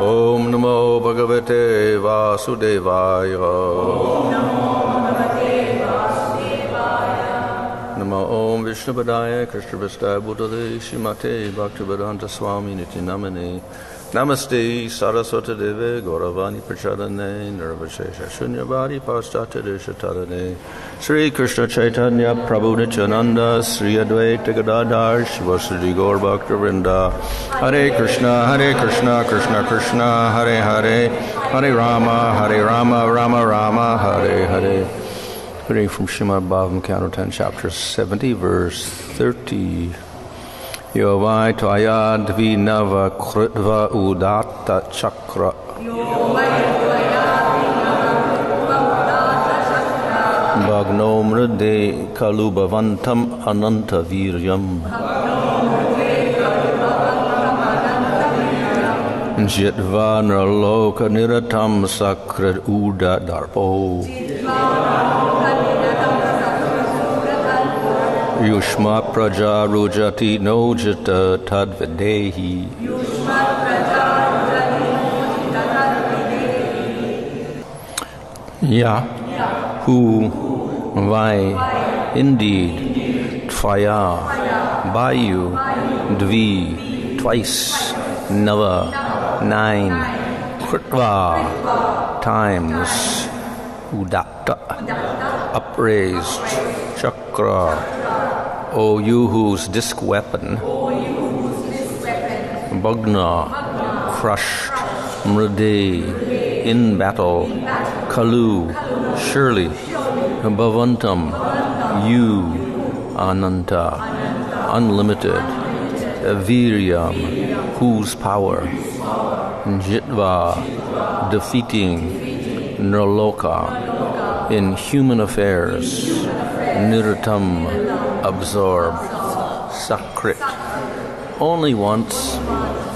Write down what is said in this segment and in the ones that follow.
Om Namo Bhagavate Vasudevaya. Namo Om Vishnupadaya Krishnavastaya Buddhale Śrīmate Bhaktivedanta Swami Nityanamane Namaste Saraswati Deve Gauravani Prachadane Nirvashesha Shunyavadi Paschatya Deshatarane Sri Krishna Chaitanya Prabhu Nityananda Sri Advaita Gadadhar Shivasadi Gaur Bhaktivinoda Hare Krishna Krishna Krishna Hare Hare Hare Rama Rama Rama Hare Hare. Reading from Śrīmad-Bhāgavatam, Canto 10, Chapter 70, verse 30. Yovai tvaya dvinava kritva udatta chakra. Bhagno mride kalubhavantam ananta viryam. Jitva nraloka niratam sakrit uda darpo. Yushma praja rujati nojita tadvidehi. Ya, who, vai, indeed, tvaya, by you, dvi, twice, nava, 9, kritva, times, udatta, upraised, chakra, O you whose disc weapon, Bhagna, crushed, Mride, in battle, Kalu, surely, Bhavantam, you, Ananta, unlimited, Viryam, whose power, Jitva, defeating, Nirloka, in human affairs, Niratam, absorb, sakrit, only once,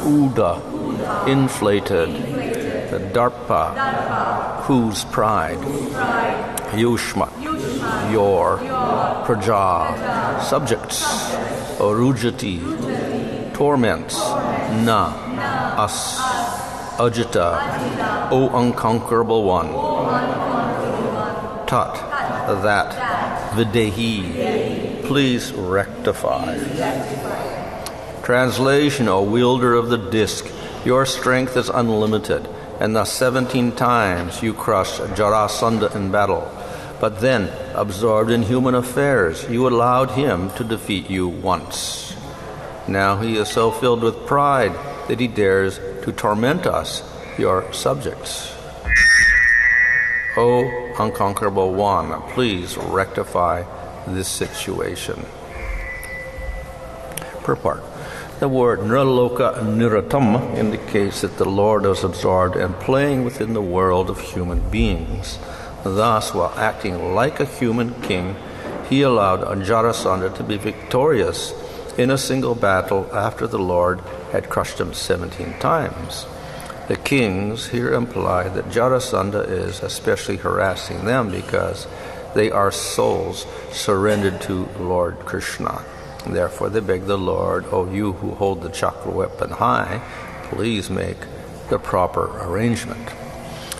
Uda, inflated, Darpa, whose pride, Yushma, your, Praja, subjects, Orujati, torments, Na, us, Ajita, O unconquerable one, Tat, that, Videhi, please rectify. Translation, O wielder of the disc, your strength is unlimited, and thus 17 times you crushed Jarasandha in battle. But then, absorbed in human affairs, you allowed him to defeat you once. Now he is so filled with pride that he dares to torment us, your subjects. O unconquerable one, please rectify this situation. Purport. The word nirloka niratam indicates that the Lord is absorbed and playing within the world of human beings. Thus, while acting like a human king, he allowed Jarasandha to be victorious in a single battle after the Lord had crushed him 17 times. The kings here imply that Jarasandha is especially harassing them because they are souls surrendered to Lord Krishna. Therefore they beg the Lord, O you who hold the chakra weapon high, please make the proper arrangement.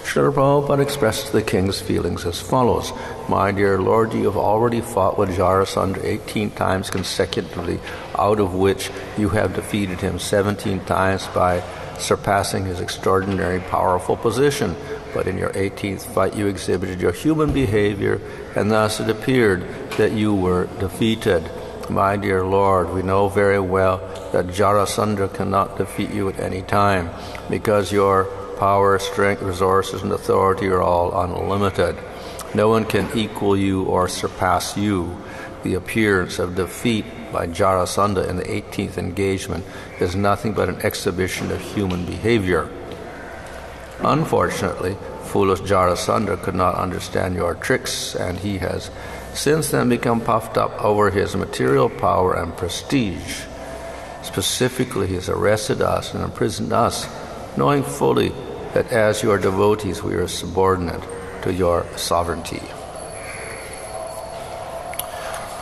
Srila Prabhupada expressed the king's feelings as follows. My dear Lord, you have already fought with Jarasandha 18 times consecutively, out of which you have defeated him 17 times by surpassing his extraordinary powerful position. But in your 18th fight you exhibited your human behavior, and thus it appeared that you were defeated. My dear Lord, we know very well that Jarasandha cannot defeat you at any time, because your power, strength, resources, and authority are all unlimited. No one can equal you or surpass you. The appearance of defeat by Jarasandha in the 18th engagement is nothing but an exhibition of human behavior. Unfortunately, foolish Jarasandha could not understand your tricks, and he has since then become puffed up over his material power and prestige. Specifically, he has arrested us and imprisoned us, knowing fully that as your devotees we are subordinate to your sovereignty.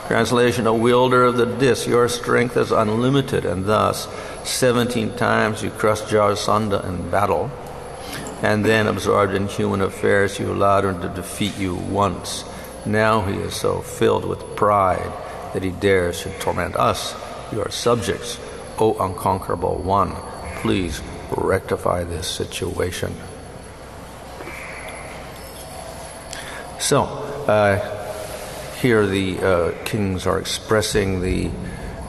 Translation, O wielder of the disc, your strength is unlimited, and thus 17 times you crushed Jarasandha in battle, and then absorbed in human affairs, you allowed him to defeat you once. Now he is so filled with pride that he dares to torment us, your subjects. O unconquerable one, please rectify this situation. So, here the kings are expressing the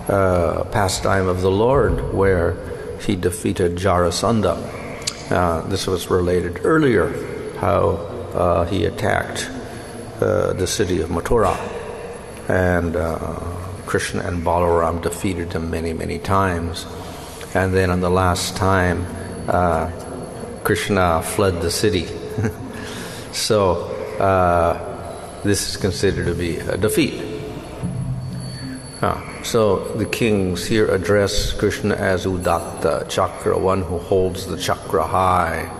pastime of the Lord, where he defeated Jarasandha. This was related earlier, how he attacked the city of Mathura, and Krishna and Balaram defeated him many, many times. And then on the last time, Krishna fled the city. So this is considered to be a defeat. So the kings here address Krishna as Udatta Chakra, one who holds the chakra high.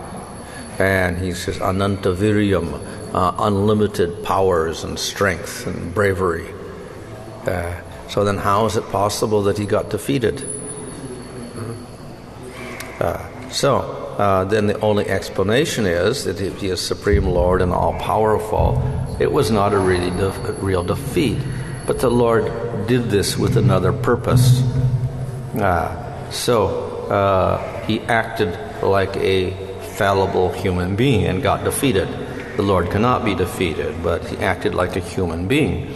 And he says, Ananta Viryam, unlimited powers and strength and bravery. So then how is it possible that he got defeated? Then the only explanation is that if he is Supreme Lord and all-powerful, it was not a real defeat, but the Lord did this with another purpose. He acted like a fallible human being and got defeated. The Lord cannot be defeated, but he acted like a human being.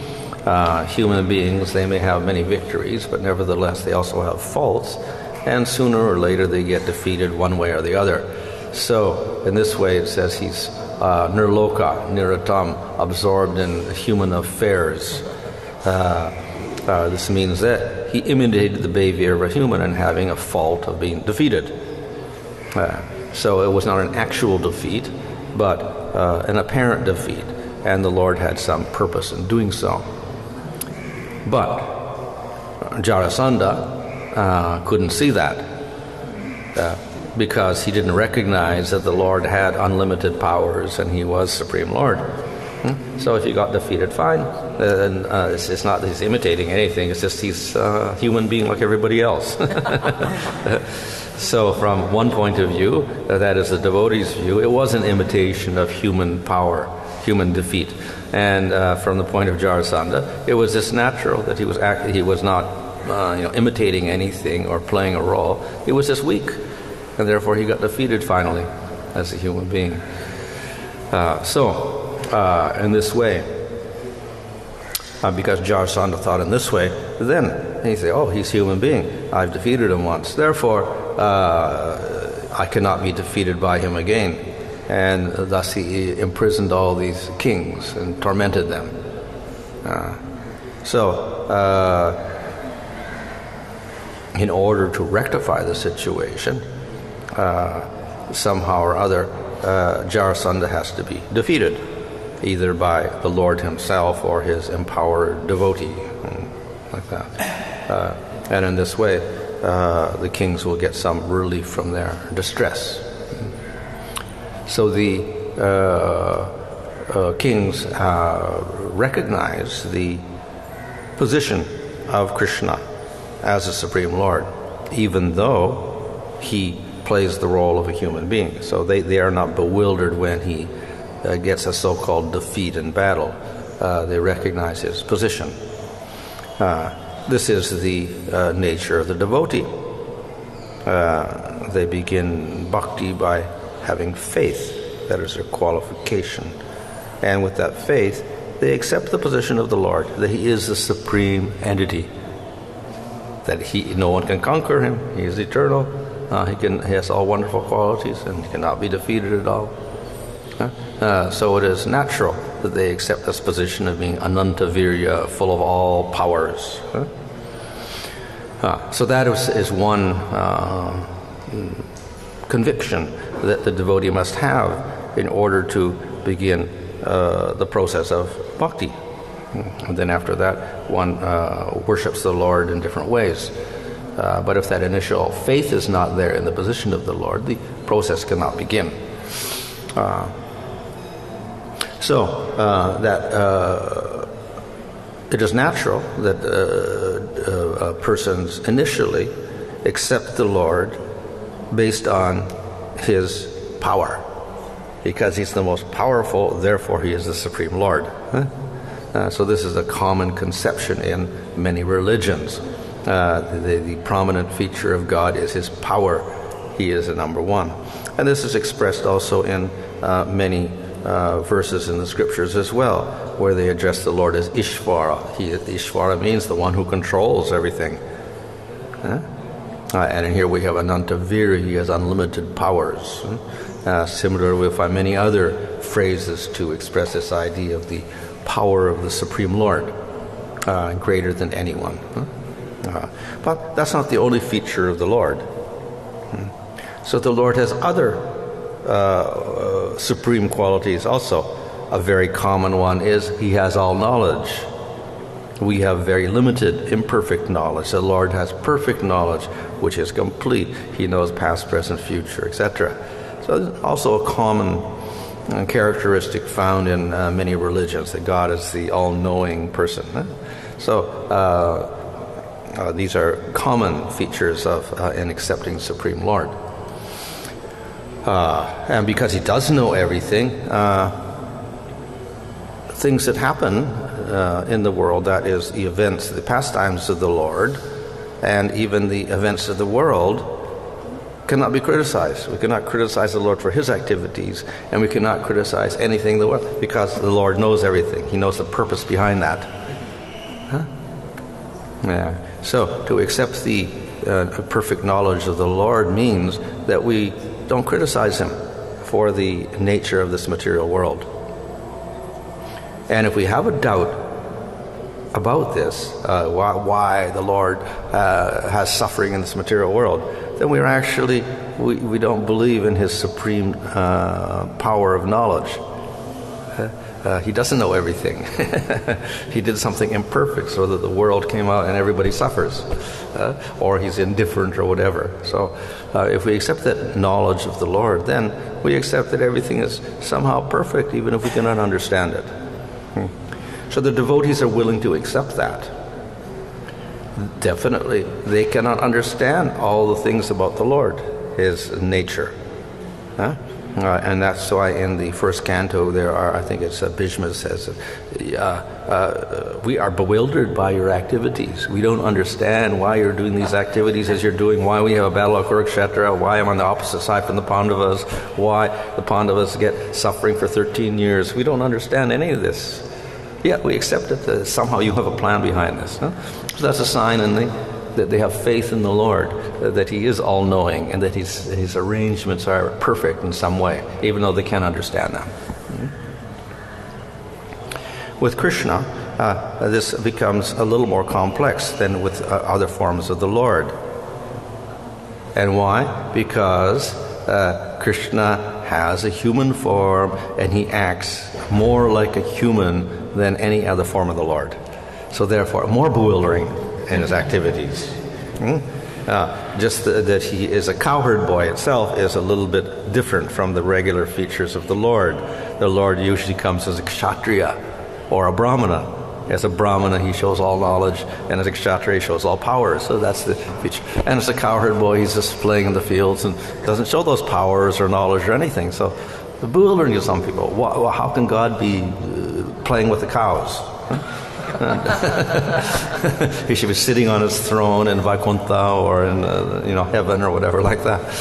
Human beings, they may have many victories, but nevertheless they also have faults, and sooner or later they get defeated one way or the other. So in this way it says he's nirloka, niratam, absorbed in human affairs. This means that he imitated the behavior of a human and having a fault of being defeated. So it was not an actual defeat, but an apparent defeat, and the Lord had some purpose in doing so. But Jarasandha couldn't see that because he didn't recognize that the Lord had unlimited powers and he was Supreme Lord. So if he got defeated, fine. And it's not that he's imitating anything, it's just he's a human being like everybody else. So from one point of view, that is the devotee's view, it was an imitation of human power, human defeat. And from the point of Jarasandha, it was just natural that he was not imitating anything or playing a role. He was just weak, and therefore he got defeated finally as a human being. In this way, because Jarasandha thought in this way, then he said, oh, he's a human being. I've defeated him once. Therefore, I cannot be defeated by him again. And thus he imprisoned all these kings and tormented them. In order to rectify the situation, somehow or other, Jarasandha has to be defeated, either by the Lord himself or his empowered devotee, like that. And in this way, the kings will get some relief from their distress. So the kings recognize the position of Krishna as a Supreme Lord, even though he plays the role of a human being. So they are not bewildered when he gets a so-called defeat in battle. They recognize his position. This is the nature of the devotee. They begin bhakti by having faith. That is their qualification. And with that faith, they accept the position of the Lord, that he is the supreme entity, that no one can conquer him. He is eternal. He has all wonderful qualities, and he cannot be defeated at all. So it is natural that they accept this position of being Ananta Virya, full of all powers. So that is one conviction that the devotee must have in order to begin the process of bhakti. And then after that, one worships the Lord in different ways. But if that initial faith is not there in the position of the Lord, the process cannot begin. It is natural that a person's initially accept the Lord based on his power. Because he's the most powerful, therefore he is the Supreme Lord. So this is a common conception in many religions. The prominent feature of God is his power. He is the number one. And this is expressed also in many verses in the scriptures as well, where they address the Lord as Ishvara. Ishvara means the one who controls everything. And in here we have Anantavira, he has unlimited powers. Similar, we'll find many other phrases to express this idea of the power of the Supreme Lord, greater than anyone. But that's not the only feature of the Lord. So the Lord has other supreme qualities also. A very common one is he has all knowledge. We have very limited, imperfect knowledge. The Lord has perfect knowledge, which is complete. He knows past, present, future, etc. So also a common characteristic found in many religions, that God is the all-knowing person. So these are common features of an accepting Supreme Lord. And because he does know everything, things that happen in the world, that is the events, the pastimes of the Lord, and even the events of the world, cannot be criticized. We cannot criticize the Lord for his activities, and we cannot criticize anything in the world, because the Lord knows everything. He knows the purpose behind that. Yeah. So to accept the perfect knowledge of the Lord means that we don't criticize him for the nature of this material world. And if we have a doubt about this, why the Lord has suffering in this material world, then we don't believe in his supreme power of knowledge. He doesn't know everything. He did something imperfect so that the world came out and everybody suffers, or he's indifferent or whatever. So if we accept that knowledge of the Lord, then we accept that everything is somehow perfect, even if we cannot understand it. So the devotees are willing to accept that. Definitely, they cannot understand all the things about the Lord, his nature. And that's why in the first canto there are, I think it's Bhishma says, we are bewildered by your activities. We don't understand why you're doing these activities as you're doing, why we have a battle of Kurukshetra, why I'm on the opposite side from the Pandavas, why the Pandavas get suffering for 13 years. We don't understand any of this. Yet we accept that somehow you have a plan behind this. So that's a sign that they have faith in the Lord, that he is all-knowing, and that his arrangements are perfect in some way, even though they can't understand them. With Krishna, this becomes a little more complex than with other forms of the Lord. And why? Because Krishna has a human form, and he acts more like a human than any other form of the Lord. So therefore, more bewildering in his activities. Just that he is a cowherd boy itself is a little bit different from the regular features of the Lord. The Lord usually comes as a kshatriya or a brahmana. As a brahmana, he shows all knowledge, and as a kshatriya, he shows all powers. So that's the feature. And as a cowherd boy, he's just playing in the fields and doesn't show those powers or knowledge or anything. So the bewildering to some people. How can God be playing with the cows? He should be sitting on his throne in Vaikuntha or in heaven or whatever like that.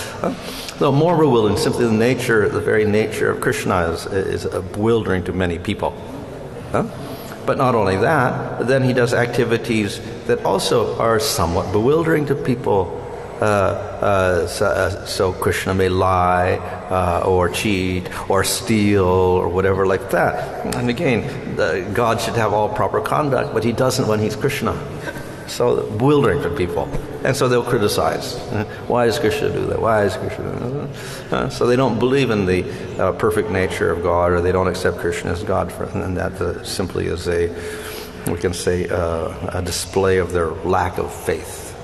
So more bewildering, simply the very nature of Krishna is bewildering to many people. But not only that, then he does activities that also are somewhat bewildering to people. So Krishna may lie or cheat or steal or whatever like that. And again, God should have all proper conduct, but he doesn't when he's Krishna. So bewildering to people. And so they'll criticize. Why does Krishna do that? Why is Krishna do that? So they don't believe in the perfect nature of God, or they don't accept Krishna as God. And that simply is a display of their lack of faith.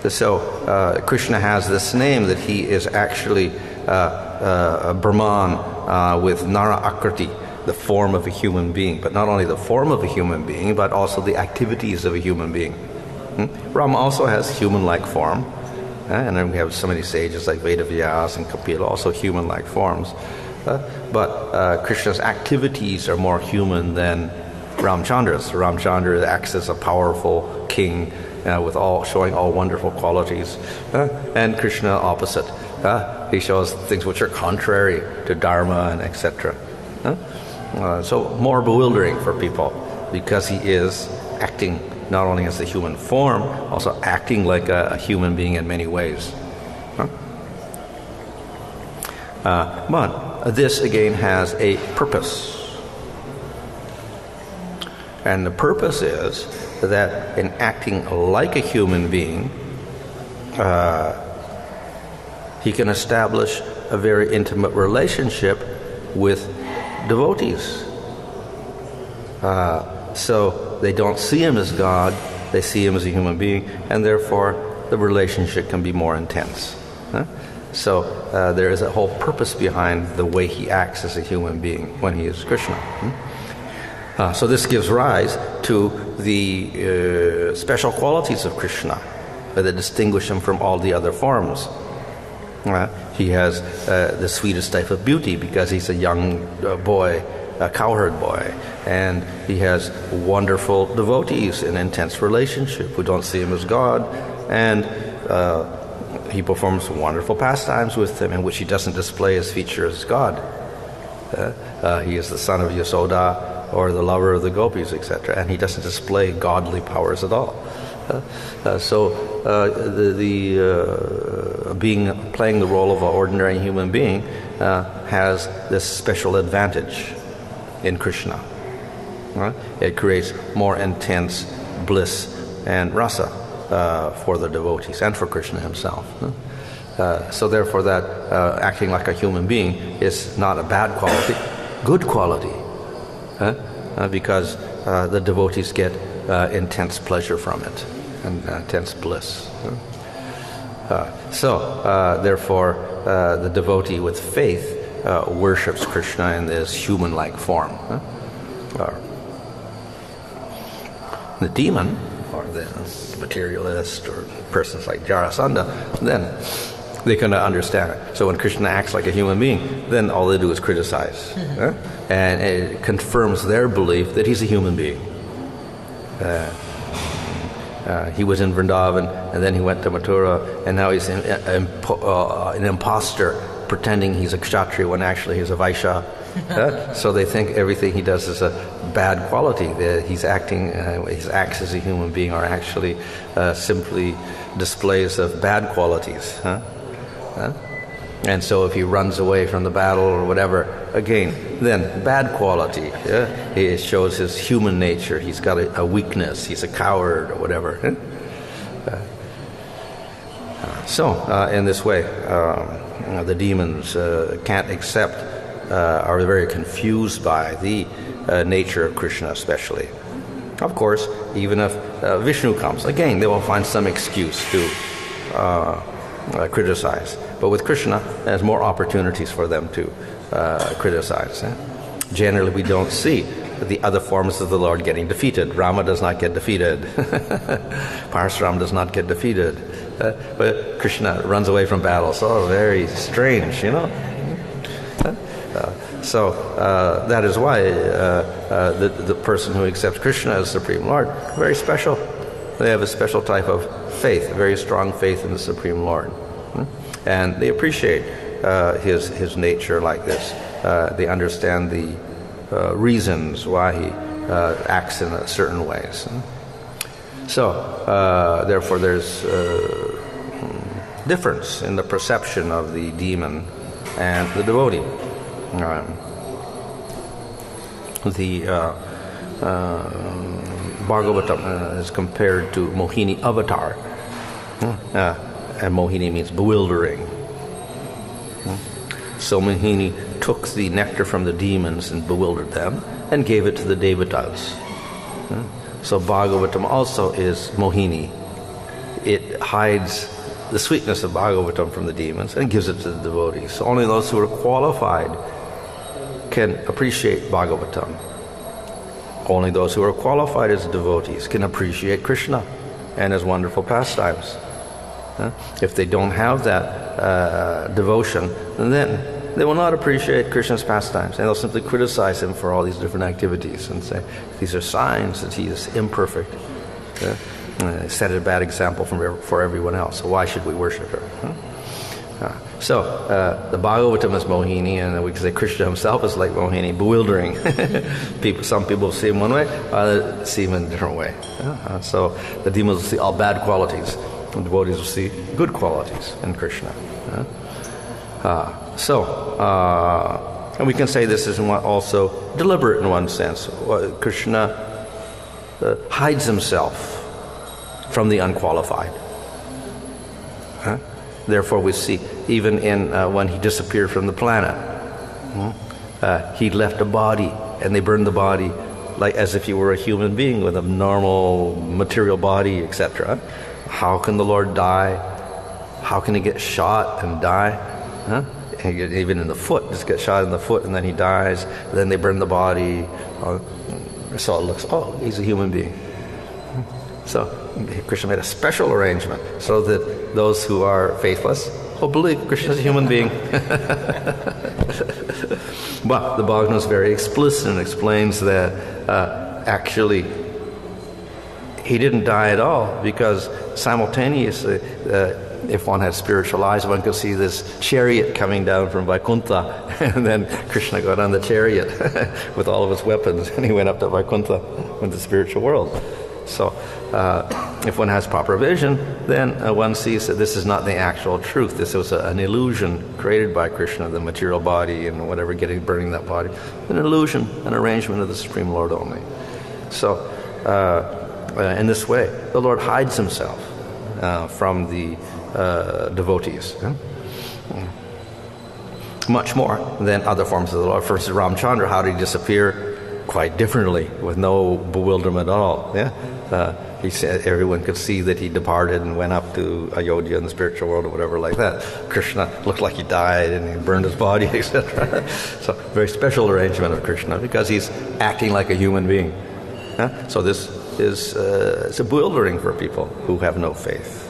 So Krishna has this name that he is actually Brahman with Nara Akriti, the form of a human being. But not only the form of a human being, but also the activities of a human being. Rama also has human-like form. And then we have so many sages like Vedavyas and Kapila, also human-like forms. But Krishna's activities are more human than Ramchandra's. Ramchandra acts as a powerful king showing all wonderful qualities. And Krishna opposite. He shows things which are contrary to Dharma and etc. So more bewildering for people because he is acting not only as a human form, also acting like a human being in many ways. But this again has a purpose. And the purpose is that in acting like a human being, he can establish a very intimate relationship with devotees. So they don't see him as God, they see him as a human being, and therefore the relationship can be more intense. So there is a whole purpose behind the way he acts as a human being when he is Krishna. So this gives rise to the special qualities of Krishna that distinguish him from all the other forms. He has the sweetest type of beauty because he's a young boy, a cowherd boy, and he has wonderful devotees in intense relationship who don't see him as God, and he performs wonderful pastimes with them in which he doesn't display his feature as God. He is the son of Yasoda or the lover of the gopis, etc., and he doesn't display godly powers at all. So playing the role of an ordinary human being has this special advantage in Krishna. It creates more intense bliss and rasa for the devotees and for Krishna himself. So therefore that acting like a human being is not a bad quality, good quality, because the devotees get intense pleasure from it and intense bliss. Therefore the devotee with faith worships Krishna in this human-like form. The demon, or the materialist, or persons like Jarasandha, then they cannot understand it. So when Krishna acts like a human being, then all they do is criticize. And it confirms their belief that he's a human being. He was in Vrindavan, and then he went to Mathura, and now he's an imposter, pretending he's a kshatriya when actually he's a vaishya. So they think everything he does is a bad quality. His acts as a human being are actually simply displays of bad qualities. And so if he runs away from the battle or whatever, again, then bad quality. He shows his human nature. He's got a weakness. He's a coward or whatever. In this way, the demons can't accept, are very confused by the nature of Krishna especially. Of course, even if Vishnu comes, again, they will find some excuse to criticize. But with Krishna, there's more opportunities for them to criticize. Generally, we don't see the other forms of the Lord getting defeated. Rama does not get defeated. Parasuram does not get defeated. But Krishna runs away from battle. So very strange, that is why the person who accepts Krishna as Supreme Lord, very special. They have a special type of faith, a very strong faith in the Supreme Lord. And they appreciate his nature like this. They understand the reasons why he acts in certain ways. Therefore there's difference in the perception of the demon and the devotee. Bhāgavatam is compared to Mohini avatar. And Mohini means bewildering. So Mohini took the nectar from the demons and bewildered them and gave it to the devatas. So Bhāgavatam also is Mohini. It hides the sweetness of Bhāgavatam from the demons and gives it to the devotees. So only those who are qualified can appreciate Bhāgavatam. Only those who are qualified as devotees can appreciate Krishna. and his wonderful pastimes. If they don't have that devotion, then they will not appreciate Krishna's pastimes, and they'll simply criticize him for all these different activities and say these are signs that he is imperfect. Set a bad example for everyone else, so why should we worship her? So the Bhagavatam is Mohini, and we can say Krishna himself is like Mohini, bewildering. Some people see him one way, others see him in a different way. So the demons will see all bad qualities, and devotees will see good qualities in Krishna. And we can say this is also deliberate in one sense. Krishna hides himself from the unqualified. Therefore, we see even in when he disappeared from the planet, he left a body, and they burned the body like as if he were a human being with a normal material body, etc. How can the Lord die? How can he get shot and die? Even in the foot, just get shot in the foot and then he dies. Then they burn the body. So it looks, he's a human being. So Krishna made a special arrangement so that those who are faithless will believe Krishna is a human being. But the Bhagavatam is very explicit and explains that actually he didn't die at all, because simultaneously, if one had spiritual eyes, one could see this chariot coming down from Vaikuntha, and then Krishna got on the chariot with all of his weapons, and he went up to Vaikuntha in the spiritual world. So if one has proper vision, then one sees that this is not the actual truth. This was an illusion created by Krishna, the material body and whatever, burning that body. An illusion, an arrangement of the Supreme Lord only. So in this way, the Lord hides himself from the devotees. Much more than other forms of the Lord. First, Ramchandra, how did he disappear? Quite differently, with no bewilderment at all. He said everyone could see that he departed and went up to Ayodhya in the spiritual world or whatever like that. Krishna looked like he died and he burned his body, etc. So very special arrangement of Krishna, because he's acting like a human being. So this is it's bewildering for people who have no faith.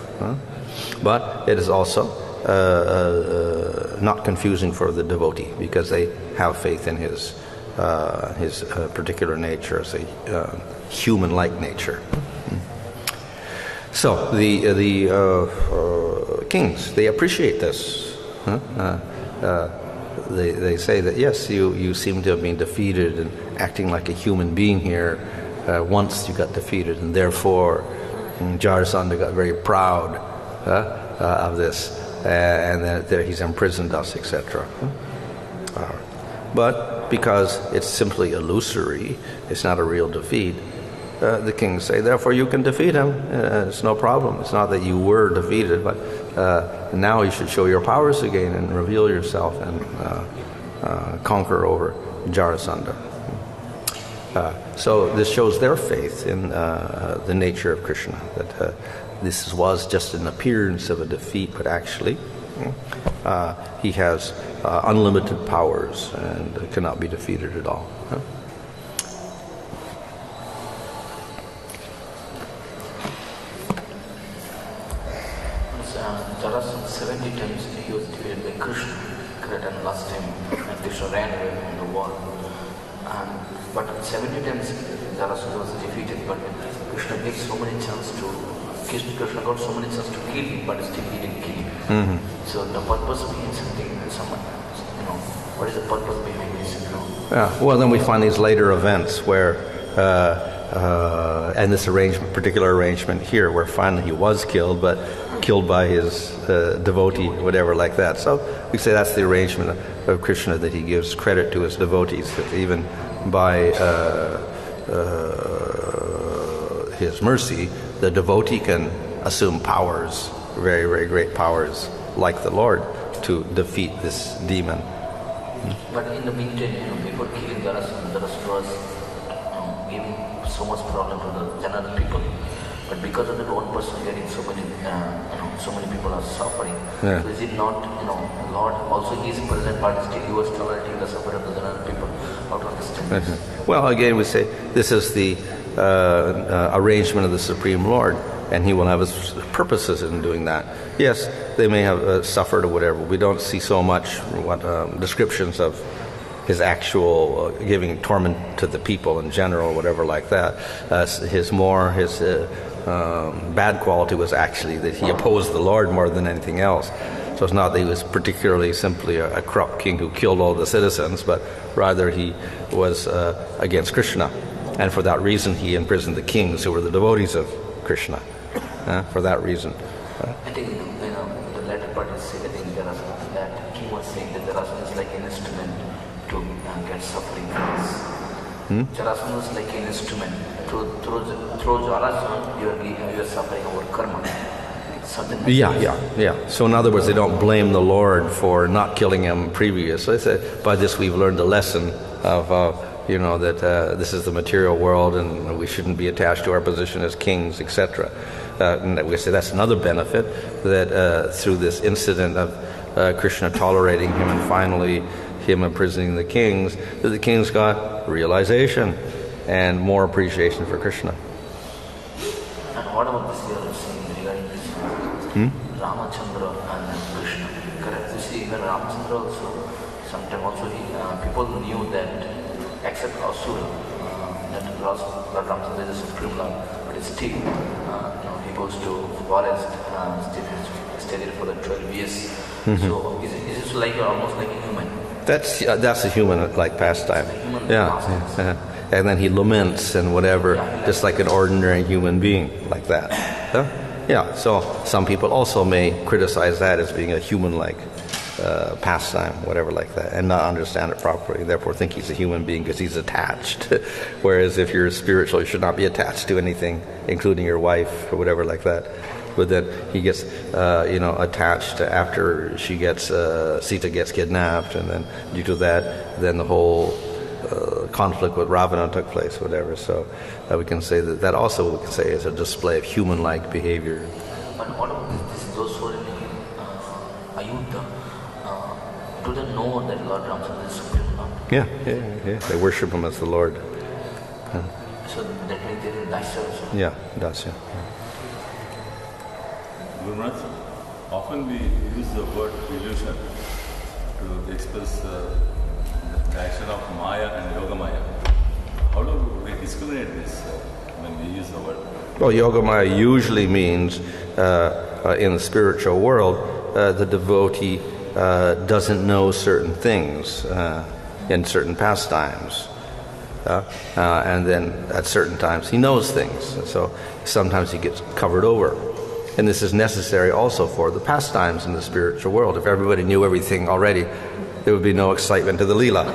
But it is also not confusing for the devotee, because they have faith in his particular nature, as a human-like nature. So the kings, they appreciate this. They say that yes, you seem to have been defeated and acting like a human being here. Once you got defeated, and therefore Jarasandha got very proud of this, and that he's imprisoned us, etc. But because it's simply illusory, it's not a real defeat, the kings say, therefore you can defeat him. It's no problem. It's not that you were defeated, but now you should show your powers again and reveal yourself and conquer over Jarasandha. So this shows their faith in the nature of Krishna, that this was just an appearance of a defeat, but actually he has unlimited powers and cannot be defeated at all. Jarasandha 70 times he was defeated by Krishna, and last time Krishna ran away from the war. But 70 times Jarasandha was defeated, but Krishna gave so many chances to Krishna got so many chances to kill him, but still he didn't kill him. So the purpose means something. What is the purpose behind this? Well, then we find these later events where, and this particular arrangement here, where finally he was killed, but killed by his devotee, whatever like that. So we say that's the arrangement of Krishna, that he gives credit to his devotees, that even by his mercy, the devotee can assume powers, very, very great powers, like the Lord, to defeat this demon. But in the meantime, before killing Jarasandha was giving so much problem to the general people. But because of that one person getting so many people are suffering. So is it not, Lord also is present, but still he was tolerating the suffering of the general people? How to understand this? Well, again, we say this is the arrangement of the Supreme Lord. and he will have his purposes in doing that. Yes, they may have suffered or whatever. We don't see so much descriptions of his actual giving torment to the people in general, or whatever like that. His bad quality was actually that he opposed the Lord more than anything else. So it's not that he was particularly simply a corrupt king who killed all the citizens, but rather he was against Krishna. And for that reason he imprisoned the kings who were the devotees of Krishna. For that reason. I think, the latter part is saying that he was saying that Jarasandha is like an instrument to get suffering from us. Jarasandha is like an instrument. Through Jarasandha, you are suffering over karma. Yeah. So in other words, they don't blame the Lord for not killing him previous. So they say, by this we've learned the lesson of, that this is the material world and we shouldn't be attached to our position as kings, etc. And we say that's another benefit, that through this incident of Krishna tolerating him and finally him imprisoning the kings, that the kings got realization and more appreciation for Krishna. And what about this you are saying regarding this? Ramachandra and Krishna. Correct. You see, even Ramachandra also, sometimes also people knew that, except Asura, that Lord Ramachandra is the Supreme Lord, but still, he goes to forest, stay there for the 12 years. So is it like almost like a human? That's a human-like pastime. Yeah. And then he laments and whatever, just like an ordinary human being, like that. Yeah. So some people also may criticize that as being a human-like pastime, whatever like that, and not understand it properly. Therefore, think he's a human being because he's attached. Whereas if you're spiritual, you should not be attached to anything, including your wife or whatever like that. But then he gets, attached after Sita gets kidnapped, and then due to that, then the whole conflict with Ravana took place, whatever. So we can say that also we can say is a display of human-like behavior. But what about those who are in Ayodhya? Do they know that Lord Ramachandra is Supreme Lord? Yeah. They worship him as the Lord. So that means they're in Dasya also? Yeah, Dasya. Guru Maharaj, often we use the word illusion to express the action of Maya and Yoga Maya. How do we discriminate this when we use the word? Well, Yoga Maya usually means, in the spiritual world, the devotee doesn't know certain things in certain pastimes. And then at certain times he knows things. So sometimes he gets covered over. And this is necessary also for the pastimes in the spiritual world. If everybody knew everything already, there would be no excitement to the Leela.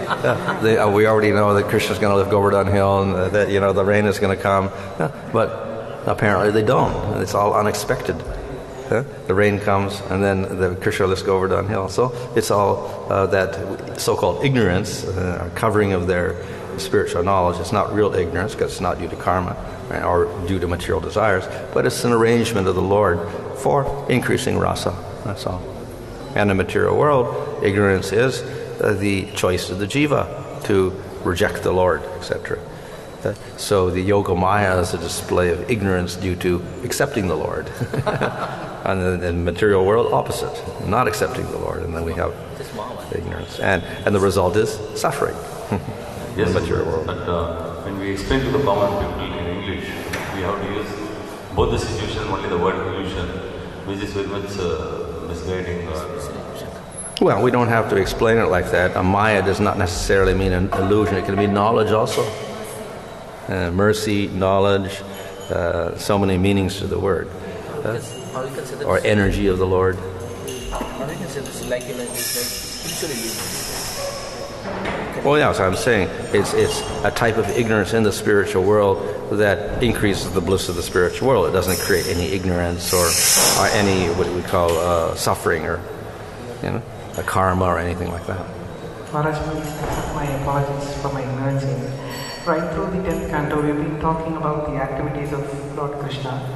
We already know that Krishna's going to lift Govardhan Hill and that the rain is going to come. But apparently they don't. It's all unexpected. The rain comes and then the Krishna lifts Govardhan Hill. So it's all that so-called ignorance, covering of their spiritual knowledge. It's not real ignorance because it's not due to karma, right, or due to material desires, but it's an arrangement of the Lord for increasing rasa. That's all. And in the material world, ignorance is the choice of the jiva to reject the Lord, etc. So the Yoga Maya is a display of ignorance due to accepting the Lord. And in the material world, opposite, not accepting the Lord. And then we have ignorance. And the result is suffering. Yes, in the material world. But when we explain to the common people in English, we have to use both the situation, only the word illusion, which is very much misguiding. Well, we don't have to explain it like that. A Maya does not necessarily mean an illusion. It can mean knowledge also. Mercy, knowledge, so many meanings to the word. Or energy of the Lord. How we can say this like spiritual illusion? Well, yeah, so I'm saying it's a type of ignorance in the spiritual world that increases the bliss of the spiritual world. It doesn't create any ignorance or any what we call suffering or a karma or anything like that. Maharaj, please accept my apologies for my ignorance here. Right through the 10th canto, we've been talking about the activities of Lord Krishna.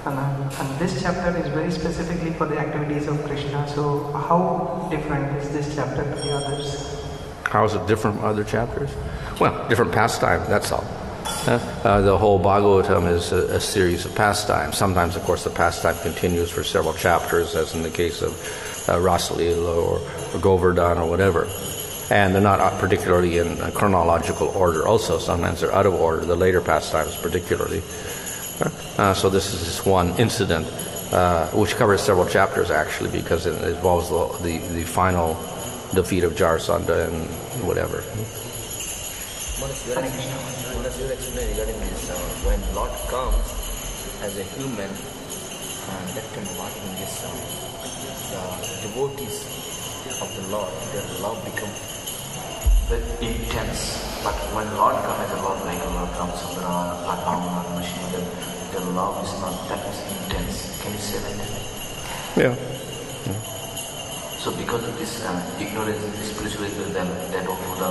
And this chapter is very specifically for the activities of Krishna. So how different is this chapter to the others? How is it different from other chapters? Well, different pastime, that's all. The whole Bhagavatam is a series of pastimes. Sometimes, of course, the pastime continues for several chapters, as in the case of Rasalila or Govardhan or whatever. And they're not particularly in chronological order also. Sometimes they're out of order, the later pastimes particularly. So this is just one incident, which covers several chapters actually, because it involves the final defeat of Jarasandha and whatever. What is your explanation regarding this? When Lord comes as a human, that time what in this the devotees of the Lord, their love becomes very intense. But when Lord comes as a Lord, like Lord Ramchandra, Radha, Vishnu, their love is not that much intense. Can you say that? Yeah. So because of this ignorance, this spiritualism, they don't know the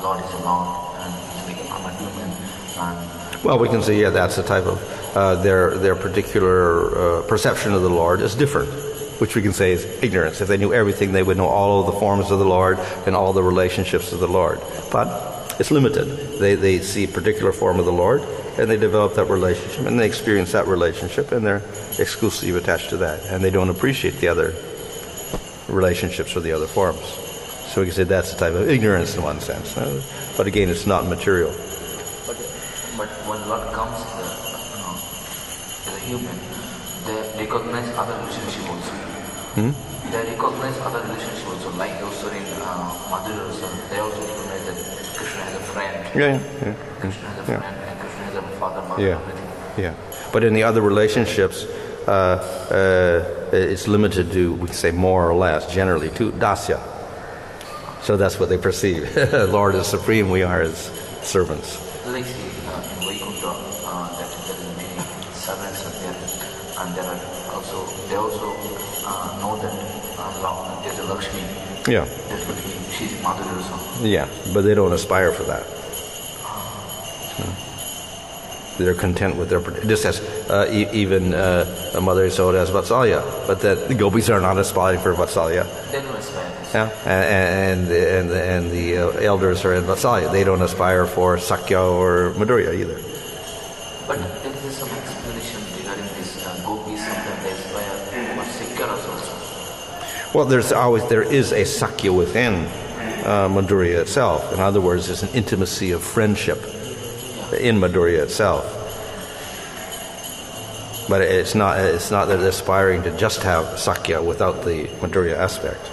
Lord is a Lord and he's become a human. Well, we can say, that's the type of their particular perception of the Lord is different, which we can say is ignorance. If they knew everything, they would know all of the forms of the Lord and all the relationships of the Lord. But it's limited. They see a particular form of the Lord, and they develop that relationship, and they experience that relationship, and they're exclusively attached to that, and they don't appreciate the other relationships or the other forms. So we can say that's a type of ignorance in one sense. But again, it's not material. But when Lord comes as a human, they recognize other relationship also. They recognize other relationship also, like also in Madhurya also, they also recognize that Krishna has a friend. Krishna has a friend and Krishna has a father, mother, everything. Yeah. But in the other relationships, it's limited to, we can say more or less, generally, to dasya. So that's what they perceive. Lord is supreme, we are his servants. Like in Vaikuntha, that there are many servants are there, and there are also, they also know that there's a Lakshmi. Yeah. There's Lakshmi, she's Madhurya also. Yeah, but they don't aspire for that. They're content with their, just as even Mother Yasoda has Vatsalya, but the gopis are not aspiring for Vatsalya. They don't aspire. Yeah, and the elders are in Vatsalya. They don't aspire for Sakya or Madhurya either. But there is some explanation regarding this gopis sometimes they aspire for Sakyaras also. Well, there is a Sakya within Madhurya itself. In other words, there's an intimacy of friendship in Madhurya itself. But it's not that they're aspiring to just have Sakya without the Madhurya aspect.